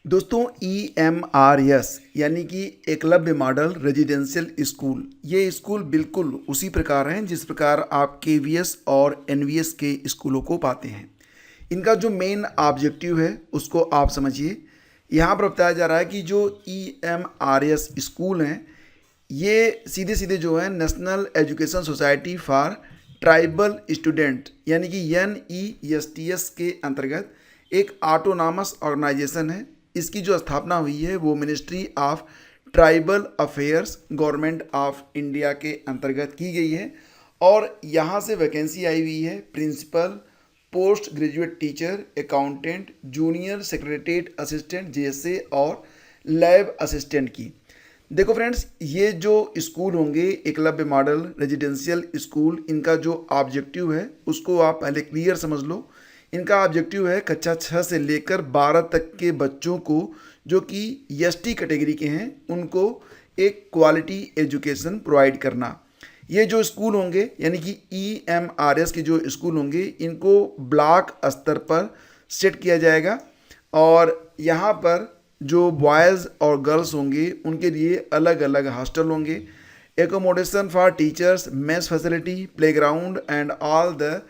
दोस्तों EMRS यानी कि एकलव्य मॉडल रेजिडेंशियल स्कूल, ये स्कूल बिल्कुल उसी प्रकार हैं जिस प्रकार आप KVS और NVS के स्कूलों को पाते हैं। इनका जो मेन ऑब्जेक्टिव है उसको आप समझिए। यहाँ पर बताया जा रहा है कि जो EMRS स्कूल हैं ये सीधे सीधे जो है national education society for tribal student यानी कि NESTS के अंतर्गत एक ऑटोनॉमस ऑर्गेनाइजेशन है। इसकी जो स्थापना हुई है वो ministry of tribal affairs government of India के अंतर्गत की गई है और यहाँ से वैकेंसी आई हुई है principal, post graduate teacher, accountant, junior secretariat assistant JSA और लैब असिस्टेंट की। देखो फ्रेंड्स, ये जो स्कूल होंगे एकलव्य मॉडल रेजिडेंशियल स्कूल, इनका जो ऑब्जेक्टिव है उसको आप पहले क्लियर समझ लो। इनका ऑब्जेक्टिव है कक्षा 6 से लेकर 12 तक के बच्चों को जो कि ST कैटेगरी के हैं उनको एक क्वालिटी एजुकेशन प्रोवाइड करना। ये जो स्कूल होंगे यानी कि EMRS के जो स्कूल होंगे इनको ब्लॉक स्तर पर सेट किया जाएगा और यहाँ पर जो बॉयज़ और गर्ल्स होंगे उनके लिए अलग अलग हॉस्टल होंगे, accommodation for teachers, mess facility, playground and all the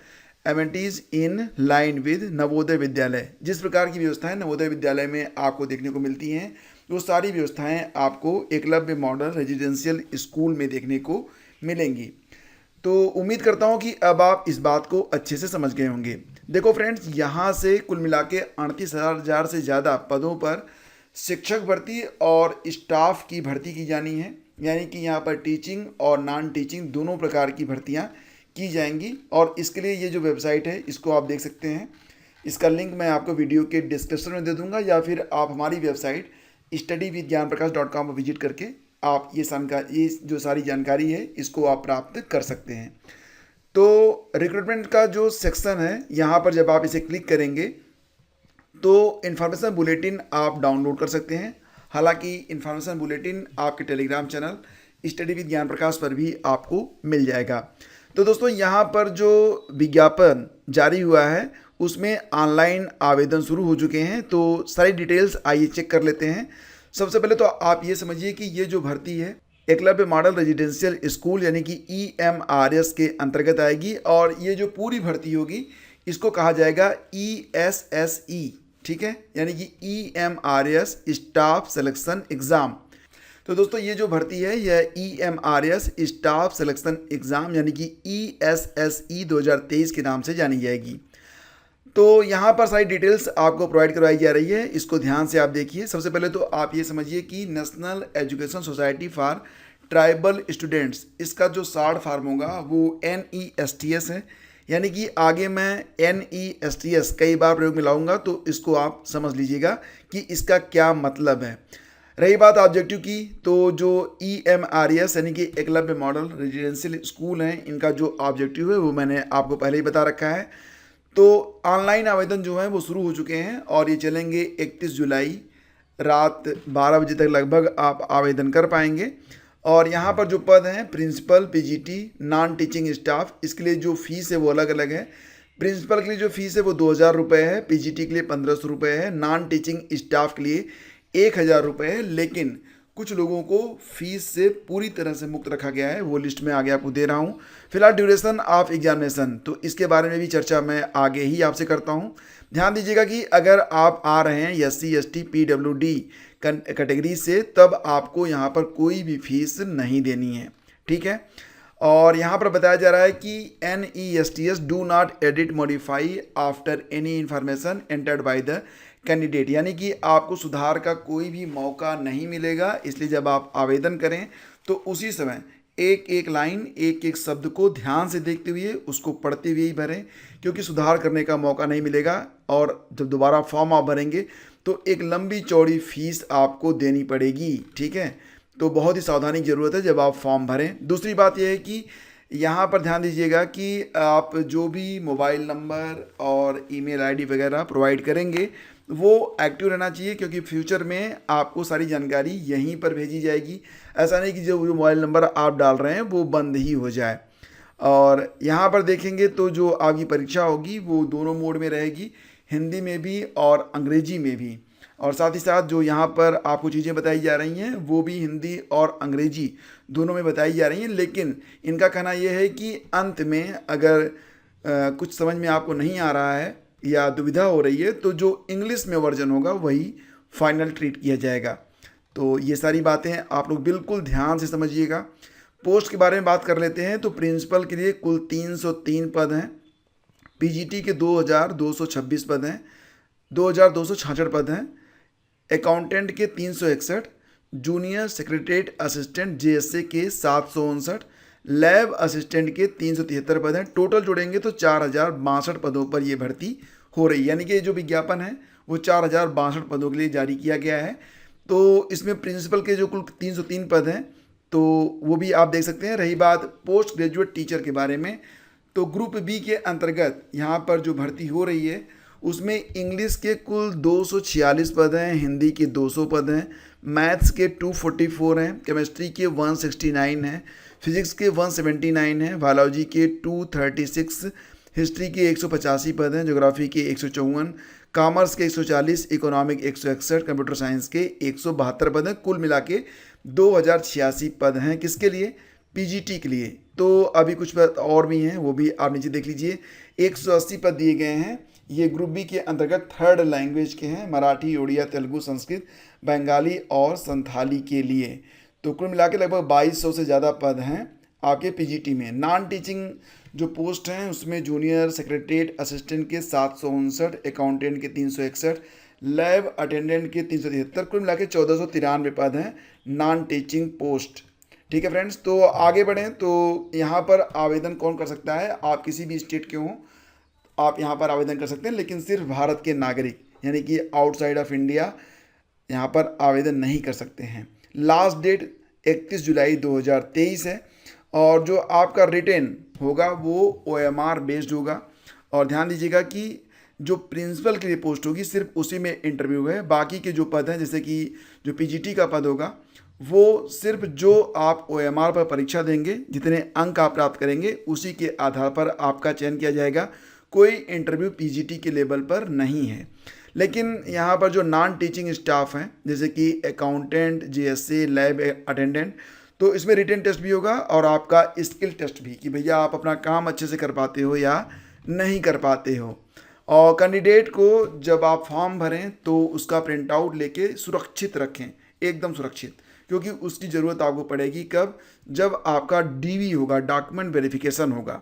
amenities in line with Navodaya Vidyalaya. जिस प्रकार की व्यवस्थाएं नवोदय विद्यालय में आपको देखने को मिलती हैं वो सारी व्यवस्थाएं आपको एकलव्य मॉडल रेजिडेंशियल स्कूल में देखने को मिलेंगी। तो उम्मीद करता हूं कि अब आप इस बात को अच्छे से समझ गए होंगे। देखो फ्रेंड्स, यहाँ से कुल मिला के 38,000 से ज़्यादा पदों पर शिक्षक भर्ती और स्टाफ की भर्ती की जानी है, यानी कि यहाँ पर टीचिंग और नॉन टीचिंग दोनों प्रकार की भर्तियाँ की जाएंगी। और इसके लिए ये जो वेबसाइट है इसको आप देख सकते हैं। इसका लिंक मैं आपको वीडियो के डिस्क्रिप्शन में दे दूंगा या फिर आप हमारी वेबसाइट studyvithgyanprakash.com पर विजिट करके आप ये जो सारी जानकारी है इसको आप प्राप्त कर सकते हैं। तो रिक्रूटमेंट का जो सेक्शन है यहाँ पर जब आप इसे क्लिक करेंगे तो इन्फॉर्मेशन बुलेटिन आप डाउनलोड कर सकते हैं। हालांकि इन्फॉर्मेशन बुलेटिन आपके टेलीग्राम चैनल स्टडी विद ज्ञान प्रकाश पर भी आपको मिल जाएगा। तो दोस्तों, यहाँ पर जो विज्ञापन जारी हुआ है उसमें ऑनलाइन आवेदन शुरू हो चुके हैं। तो सारी डिटेल्स आइए चेक कर लेते हैं। सबसे पहले तो आप ये समझिए कि ये जो भर्ती है एकलव्य मॉडल रेजिडेंशियल स्कूल यानी कि EMRS के अंतर्गत आएगी और ये जो पूरी भर्ती होगी इसको कहा जाएगा ESSE, ठीक है, यानी कि EMRS स्टाफ सिलेक्शन एग्ज़ाम। तो दोस्तों, ये जो भर्ती है यह EMRS स्टाफ सिलेक्शन एग्ज़ाम यानी कि ESSE 2023 के नाम से जानी जाएगी। तो यहाँ पर सारी डिटेल्स आपको प्रोवाइड करवाई जा रही है, इसको ध्यान से आप देखिए। सबसे पहले तो आप ये समझिए कि national education society for tribal students, इसका जो शॉर्ट फॉर्म होगा वो NESTS है, यानी कि आगे मैं NESTS कई बार प्रयोग में लाऊंगा तो इसको आप समझ लीजिएगा कि इसका क्या मतलब है। रही बात ऑब्जेक्टिव की, तो जो EMRS यानी कि एकलव्य मॉडल रेजिडेंशियल स्कूल हैं इनका जो ऑब्जेक्टिव है वो मैंने आपको पहले ही बता रखा है। तो ऑनलाइन आवेदन जो है वो शुरू हो चुके हैं और ये चलेंगे 31 जुलाई रात 12 बजे तक लगभग आप आवेदन कर पाएंगे। और यहाँ पर जो पद हैं principal, PGT, non teaching staff, इसके लिए जो फीस है वो अलग अलग है। प्रिंसिपल के लिए जो फीस है वो 2,000 रुपये है, PGT के लिए 1,500 रुपये है, नॉन टीचिंग स्टाफ के लिए 1,000 रुपये है। लेकिन कुछ लोगों को फीस से पूरी तरह से मुक्त रखा गया है, वो लिस्ट में आगे आपको दे रहा हूँ। फिलहाल ड्यूरेशन ऑफ एग्जामिनेशन, तो इसके बारे में भी चर्चा मैं आगे ही आपसे करता हूँ। ध्यान दीजिएगा कि अगर आप आ रहे हैं SC ST PWD कैटेगरी से तब आपको यहाँ पर कोई भी फीस नहीं देनी है, ठीक है। और यहाँ पर बताया जा रहा है कि NESTS do not edit modify after any information entered by the candidate, यानी कि आपको सुधार का कोई भी मौका नहीं मिलेगा। इसलिए जब आप आवेदन करें तो उसी समय एक एक लाइन, एक एक शब्द को ध्यान से देखते हुए उसको पढ़ते हुए ही भरें, क्योंकि सुधार करने का मौका नहीं मिलेगा। और जब दोबारा फॉर्म आप भरेंगे तो एक लंबी चौड़ी फीस आपको देनी पड़ेगी, ठीक है। तो बहुत ही सावधानी की ज़रूरत है जब आप फॉर्म भरें। दूसरी बात यह है कि यहाँ पर ध्यान दीजिएगा कि आप जो भी मोबाइल नंबर और ईमेल आईडी वगैरह प्रोवाइड करेंगे वो एक्टिव रहना चाहिए, क्योंकि फ्यूचर में आपको सारी जानकारी यहीं पर भेजी जाएगी। ऐसा नहीं कि जो मोबाइल नंबर आप डाल रहे हैं वो बंद ही हो जाए। और यहाँ पर देखेंगे तो जो आपकी परीक्षा होगी वो दोनों मोड में रहेगी, हिंदी में भी और अंग्रेजी में भी। और साथ ही साथ जो यहाँ पर आपको चीज़ें बताई जा रही हैं वो भी हिंदी और अंग्रेजी दोनों में बताई जा रही हैं। लेकिन इनका कहना यह है कि अंत में अगर कुछ समझ में आपको नहीं आ रहा है या दुविधा हो रही है तो जो इंग्लिश में वर्जन होगा वही फाइनल ट्रीट किया जाएगा। तो ये सारी बातें आप लोग बिल्कुल ध्यान से समझिएगा। पोस्ट के बारे में बात कर लेते हैं। तो प्रिंसिपल के लिए कुल 303 पद हैं, पीजीटी के 2226 पद हैं, 2266 पद हैं, अकाउंटेंट के 361, जूनियर सेक्रेटरीट असिस्टेंट जेएसए के 759, लैब असिस्टेंट के 373 पद हैं। टोटल जोड़ेंगे तो 4062 पदों पर ये भर्ती हो रही है। यानी कि जो विज्ञापन है वो 4062 पदों के लिए जारी किया गया है। तो इसमें प्रिंसिपल के जो कुल 303 पद हैं तो वो भी आप देख सकते हैं। रही बात पोस्ट ग्रेजुएट टीचर के बारे में, तो ग्रुप बी के अंतर्गत यहाँ पर जो भर्ती हो रही है उसमें इंग्लिश के कुल 246 पद हैं, हिंदी के 200 पद हैं, मैथ्स के 244 हैं, केमिस्ट्री के 169 हैं, फिजिक्स के 179 हैं, बायोलॉजी के 236, हिस्ट्री के 185 पद हैं, ज्योग्राफी के 154, कॉमर्स के 140, इकोनॉमिक 161, कंप्यूटर साइंस के 172 पद हैं। कुल मिला के 2086 पद हैं। किसके लिए? पीजीटी के लिए। तो अभी कुछ पद और भी हैं, वो भी आप नीचे देख लीजिए। 180 पद दिए गए हैं। ये ग्रुप बी के अंतर्गत थर्ड लैंग्वेज के हैं, मराठी, उड़िया, तेलुगु, संस्कृत, बंगाली और संथाली के लिए। तो कुल मिला के लगभग 2200 से ज़्यादा पद हैं आपके पीजीटी में। नॉन टीचिंग जो पोस्ट हैं उसमें जूनियर सेक्रेटरीट असिस्टेंट के 759, अकाउंटेंट के 361, लैब अटेंडेंट के 373, कुल मिला के 1493 पद हैं नॉन टीचिंग पोस्ट। ठीक है फ्रेंड्स, तो आगे बढ़ें। तो यहाँ पर आवेदन कौन कर सकता है? आप किसी भी स्टेट के हों आप यहाँ पर आवेदन कर सकते हैं, लेकिन सिर्फ भारत के नागरिक यानी कि आउटसाइड ऑफ इंडिया यहाँ पर आवेदन नहीं कर सकते हैं। लास्ट डेट 31 जुलाई 2023 है और जो आपका रिटेन होगा वो OMR बेस्ड होगा। और ध्यान दीजिएगा कि जो प्रिंसिपल के लिए पोस्ट होगी सिर्फ उसी में इंटरव्यू है। बाकी के जो पद हैं जैसे कि जो पीजीटी का पद होगा वो सिर्फ जो आप OMR पर परीक्षा देंगे, जितने अंक आप प्राप्त करेंगे उसी के आधार पर आपका चयन किया जाएगा। कोई इंटरव्यू पीजीटी के लेवल पर नहीं है। लेकिन यहाँ पर जो नॉन टीचिंग स्टाफ हैं जैसे कि अकाउंटेंट, जेएसए, लैब अटेंडेंट, तो इसमें रिटन टेस्ट भी होगा और आपका स्किल टेस्ट भी कि भैया आप अपना काम अच्छे से कर पाते हो या नहीं कर पाते हो। और कैंडिडेट को जब आप फॉर्म भरें तो उसका प्रिंट आउट लेके सुरक्षित रखें, एकदम सुरक्षित, क्योंकि उसकी ज़रूरत आपको पड़ेगी कब? जब आपका डीवी होगा, डॉक्यूमेंट वेरिफिकेशन होगा।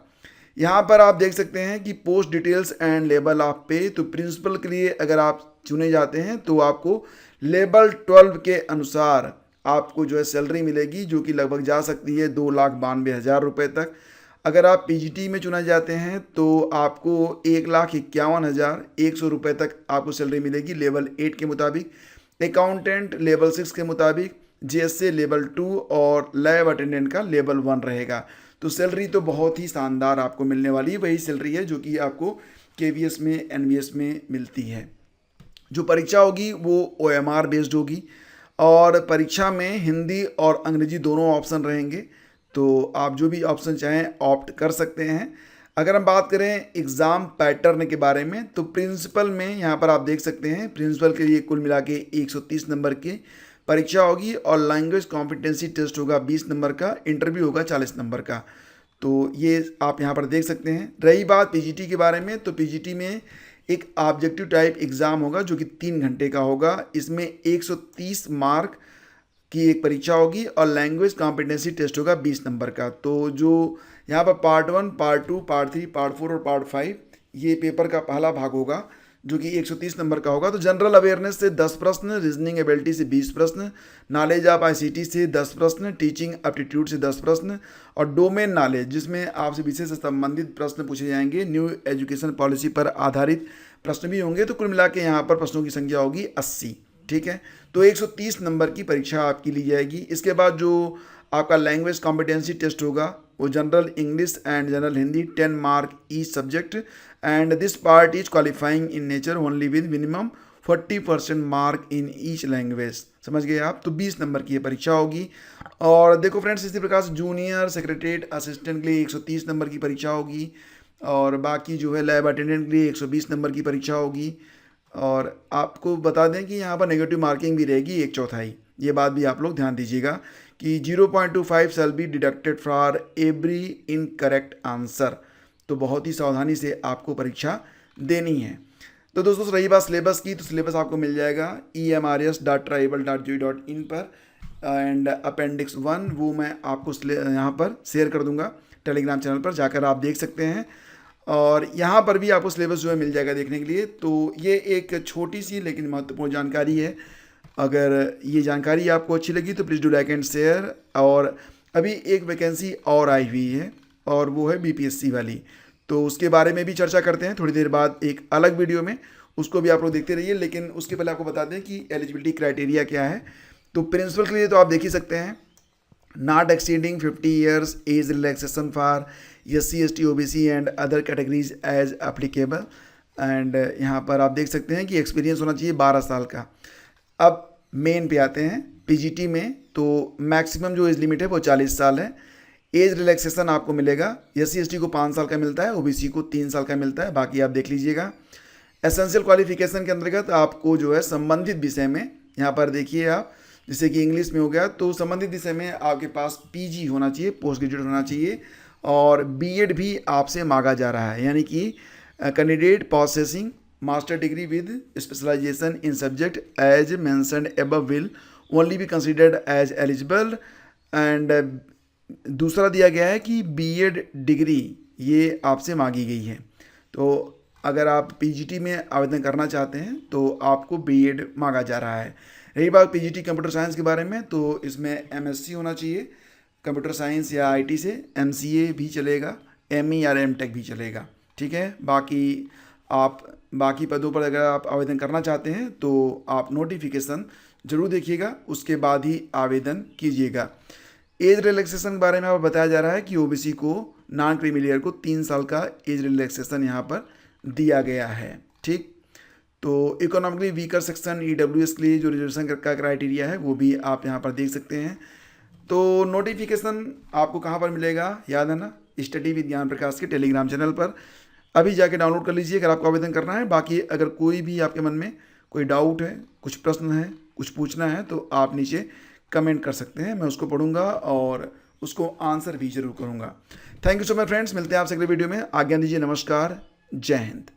यहाँ पर आप देख सकते हैं कि post details and level of पे। तो प्रिंसिपल के लिए अगर आप चुने जाते हैं तो आपको लेवल 12 के अनुसार आपको जो है सैलरी मिलेगी, जो कि लगभग जा सकती है 2,92,000 रुपये तक। अगर आप पीजीटी में चुना जाते हैं तो आपको 1,51,100 रुपये तक आपको सैलरी मिलेगी लेवल 8 के मुताबिक, अकाउंटेंट लेवल 6 के मुताबिक, जेएसए लेवल 2 और लैब अटेंडेंट का लेवल 1 रहेगा। तो सैलरी तो बहुत ही शानदार आपको मिलने वाली है, वही सैलरी है जो कि आपको केवीएस में, एनवीएस में मिलती है। जो परीक्षा होगी वो OMR बेस्ड होगी और परीक्षा में हिंदी और अंग्रेजी दोनों ऑप्शन रहेंगे। तो आप जो भी ऑप्शन चाहें ऑप्ट कर सकते हैं। अगर हम बात करें एग्ज़ाम पैटर्न के बारे में तो प्रिंसिपल में यहाँ पर आप देख सकते हैं प्रिंसिपल के लिए कुल मिला के 130 नंबर की परीक्षा होगी और लैंग्वेज कॉम्पिटेंसी टेस्ट होगा 20 नंबर का, इंटरव्यू होगा 40 नंबर का। तो ये आप यहाँ पर देख सकते हैं। रही बात पीजीटी के बारे में तो पीजीटी में एक ऑब्जेक्टिव टाइप एग्ज़ाम होगा जो कि 3 घंटे का होगा। इसमें 130 मार्क की एक परीक्षा होगी और लैंग्वेज कॉम्पिटेंसी टेस्ट होगा 20 नंबर का। तो जो यहाँ पर पार्ट 1, पार्ट 2, पार्ट 3, पार्ट 4 और पार्ट 5 ये पेपर का पहला भाग होगा जो कि 130 नंबर का होगा। तो जनरल अवेयरनेस से 10 प्रश्न, रीजनिंग एबिलिटी से 20 प्रश्न, नॉलेज ऑफ आईसीटी से 10 प्रश्न, टीचिंग एप्टीट्यूड से 10 प्रश्न और डोमेन नॉलेज जिसमें आपसे विषय से संबंधित प्रश्न पूछे जाएंगे, न्यू एजुकेशन पॉलिसी पर आधारित प्रश्न भी होंगे। तो कुल मिला के यहाँ पर प्रश्नों की संख्या होगी 80। ठीक है, तो 130 नंबर की परीक्षा आपकी ली जाएगी। इसके बाद जो आपका लैंग्वेज कॉम्पिटेंसी टेस्ट होगा वो general English and general Hindi 10 mark each subject and this part is qualifying in nature only with minimum 40% mark in each language. समझ गए आप? तो 20 नंबर की ये परीक्षा होगी। और देखो फ्रेंड्स, इसी प्रकार से जूनियर सेक्रेटरीट असिस्टेंट के लिए 130 नंबर की परीक्षा होगी और बाकी जो है लैब अटेंडेंट के लिए 120 नंबर की परीक्षा होगी। और आपको बता दें कि यहाँ पर नेगेटिव मार्किंग भी रहेगी 1/4। ये बात भी आप लोग ध्यान दीजिएगा कि 0.25 shall be deducted for every incorrect answer. तो बहुत ही सावधानी से आपको परीक्षा देनी है। तो दोस्तों रही बात सिलेबस की, तो सिलेबस आपको मिल जाएगा emrs.tribal.gov.in पर, एंड अपेंडिक्स 1 वो मैं आपको यहाँ पर शेयर कर दूंगा टेलीग्राम चैनल पर, जाकर आप देख सकते हैं। और यहाँ पर भी आपको सिलेबस जो है मिल जाएगा देखने के लिए। तो ये एक छोटी सी लेकिन महत्वपूर्ण जानकारी है। अगर ये जानकारी आपको अच्छी लगी तो please do like and share. और अभी एक वैकेंसी और आई हुई है और वो है बीपीएससी वाली, तो उसके बारे में भी चर्चा करते हैं थोड़ी देर बाद एक अलग वीडियो में, उसको भी आप लोग देखते रहिए। लेकिन उसके पहले आपको बता दें कि एलिजिबिलिटी क्राइटेरिया क्या है। तो प्रिंसिपल के लिए तो आप देख ही सकते हैं, not exceeding 50 years, age relaxation for SC ST OBC and other categories as applicable. And यहाँ पर आप देख सकते हैं कि एक्सपीरियंस होना चाहिए 12 साल का। अब मेन पे आते हैं पीजीटी में, तो मैक्सिमम जो एज लिमिट है वो 40 साल है। एज रिलैक्सेशन आपको मिलेगा, SC ST को 5 साल का मिलता है, OBC को 3 साल का मिलता है, बाकी आप देख लीजिएगा। एसेंशियल क्वालिफिकेशन के अंतर्गत आपको जो है संबंधित विषय में, यहाँ पर देखिए आप, जैसे कि इंग्लिश में हो गया तो संबंधित विषय में आपके पास PG होना चाहिए, पोस्ट ग्रेजुएट होना चाहिए, और BEd भी आपसे मांगा जा रहा है। यानी कि candidate possessing master degree with specialisation in subject as mentioned above will only be considered as eligible. And दूसरा दिया गया है कि BEd डिग्री ये आपसे मांगी गई है। तो अगर आप PGT में आवेदन करना चाहते हैं तो आपको BEd मांगा जा रहा है। रही बात PGT कंप्यूटर साइंस के बारे में, तो इसमें MSc होना चाहिए कंप्यूटर साइंस या IT से, MCA भी चलेगा, ME या MTech भी चलेगा, ठीक है। बाकी पदों पर अगर आप आवेदन करना चाहते हैं तो आप नोटिफिकेशन ज़रूर देखिएगा, उसके बाद ही आवेदन कीजिएगा। एज रिलैक्सेशन के बारे में आप बताया जा रहा है कि OBC को, नॉन क्रीमिलियर को 3 साल का एज रिलैक्सेशन यहाँ पर दिया गया है, ठीक। तो इकोनॉमिकली वीकर सेक्शन EWS के लिए जो रिजर्वेशन का क्राइटेरिया है वो भी आप यहाँ पर देख सकते हैं। तो नोटिफिकेशन आपको कहाँ पर मिलेगा, याद है ना, स्टडी विद ज्ञान प्रकाश के टेलीग्राम चैनल पर। अभी जाके डाउनलोड कर लीजिए अगर आपको आवेदन करना है। बाकी अगर कोई भी आपके मन में कोई डाउट है, कुछ प्रश्न है, कुछ पूछना है, तो आप नीचे कमेंट कर सकते हैं, मैं उसको पढ़ूंगा और उसको आंसर भी जरूर करूंगा। Thank you so much friends, मिलते हैं आपसे अगले वीडियो में। आज्ञा दीजिए, नमस्कार, जय हिंद।